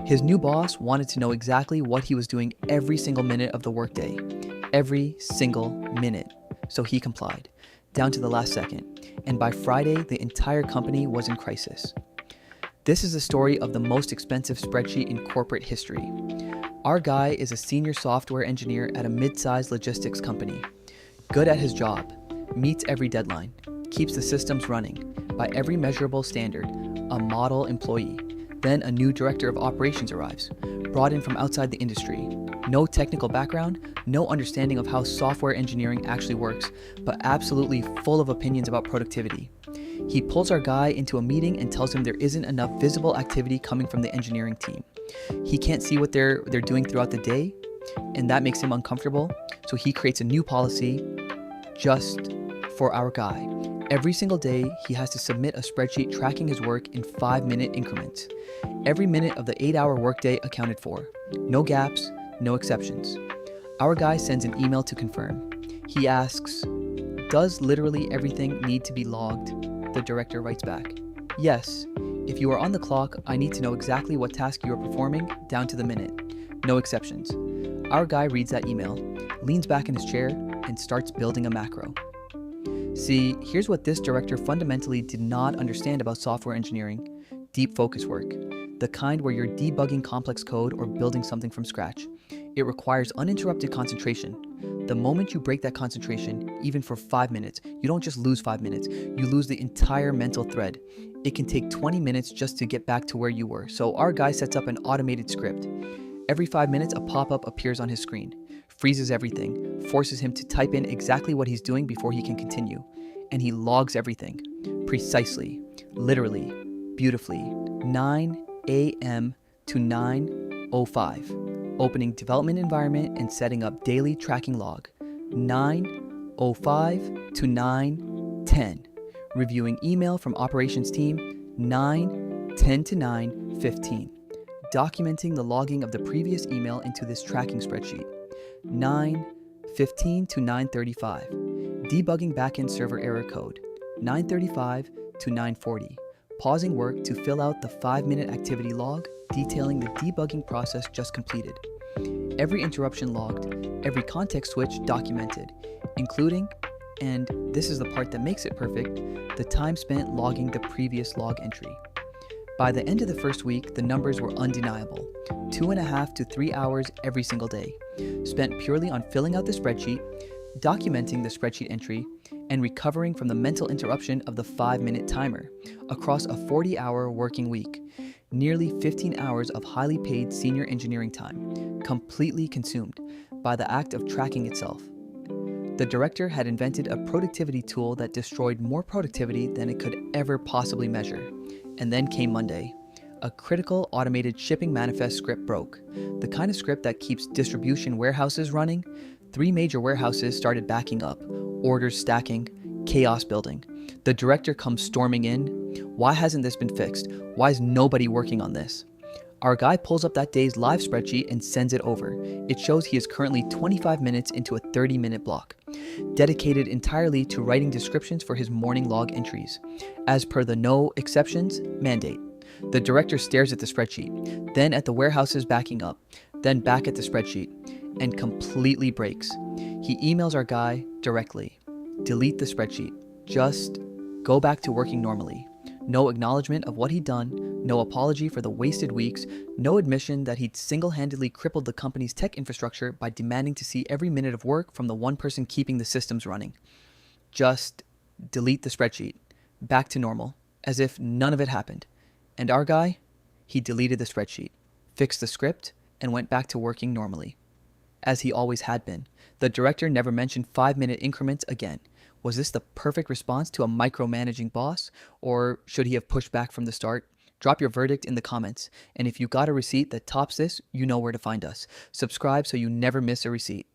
His new boss wanted to know exactly what he was doing every single minute of the workday. Every single minute. So he complied, down to the last second. And by Friday, the entire company was in crisis. This is the story of the most expensive spreadsheet in corporate history. Our guy is a senior software engineer at a mid-sized logistics company. Good at his job, meets every deadline, keeps the systems running, by every measurable standard, a model employee. Then a new director of operations arrives, brought in from outside the industry. No technical background, no understanding of how software engineering actually works, but absolutely full of opinions about productivity. He pulls our guy into a meeting and tells him there isn't enough visible activity coming from the engineering team. He can't see what they're doing throughout the day, and that makes him uncomfortable, so he creates a new policy just for our guy. Every single day, he has to submit a spreadsheet tracking his work in 5-minute increments. Every minute of the 8-hour workday accounted for. No gaps, no exceptions. Our guy sends an email to confirm. He asks, "Does literally everything need to be logged?" The director writes back, "Yes. If you are on the clock, I need to know exactly what task you are performing, down to the minute. No exceptions." Our guy reads that email, leans back in his chair, and starts building a macro. See, here's what this director fundamentally did not understand about software engineering: deep focus work, the kind where you're debugging complex code or building something from scratch. It requires uninterrupted concentration. The moment you break that concentration, even for 5 minutes, you don't just lose 5 minutes, you lose the entire mental thread. It can take 20 minutes just to get back to where you were, so our guy sets up an automated script. Every 5 minutes, a pop-up appears on his screen, freezes everything, forces him to type in exactly what he's doing before he can continue. And he logs everything, precisely, literally, beautifully, 9 a.m. to 9:05, opening development environment and setting up daily tracking log, 9:05 to 9:10, reviewing email from operations team, 9:10 to 9:15, documenting the logging of the previous email into this tracking spreadsheet, 9:15 to 9:35, debugging backend server error code, 9:35 to 9:40, pausing work to fill out the 5-minute activity log detailing the debugging process just completed. Every interruption logged, every context switch documented, including, and this is the part that makes it perfect, the time spent logging the previous log entry. By the end of the first week, the numbers were undeniable: 2.5 to 3 hours every single day, spent purely on filling out the spreadsheet, documenting the spreadsheet entry, and recovering from the mental interruption of the 5-minute timer across a 40-hour working week. Nearly 15 hours of highly paid senior engineering time, completely consumed by the act of tracking itself. The director had invented a productivity tool that destroyed more productivity than it could ever possibly measure. And then came Monday. A critical automated shipping manifest script broke, the kind of script that keeps distribution warehouses running. 3 major warehouses started backing up, orders stacking, chaos building. The director comes storming in. Why hasn't this been fixed? Why is nobody working on this? Our guy pulls up that day's live spreadsheet and sends it over. It shows he is currently 25 minutes into a 30-minute block, dedicated entirely to writing descriptions for his morning log entries, as per the no exceptions mandate. The director stares at the spreadsheet, then at the warehouses backing up, then back at the spreadsheet, and completely breaks. He emails our guy directly. Delete the spreadsheet. Just go back to working normally. No acknowledgement of what he'd done, no apology for the wasted weeks, no admission that he'd single-handedly crippled the company's tech infrastructure by demanding to see every minute of work from the one person keeping the systems running. Just delete the spreadsheet. Back to normal, as if none of it happened. And our guy? He deleted the spreadsheet, fixed the script, and went back to working normally. As he always had been. The director never mentioned 5-minute increments again. Was this the perfect response to a micromanaging boss, or should he have pushed back from the start? Drop your verdict in the comments, and if you got a receipt that tops this, you know where to find us. Subscribe so you never miss a receipt.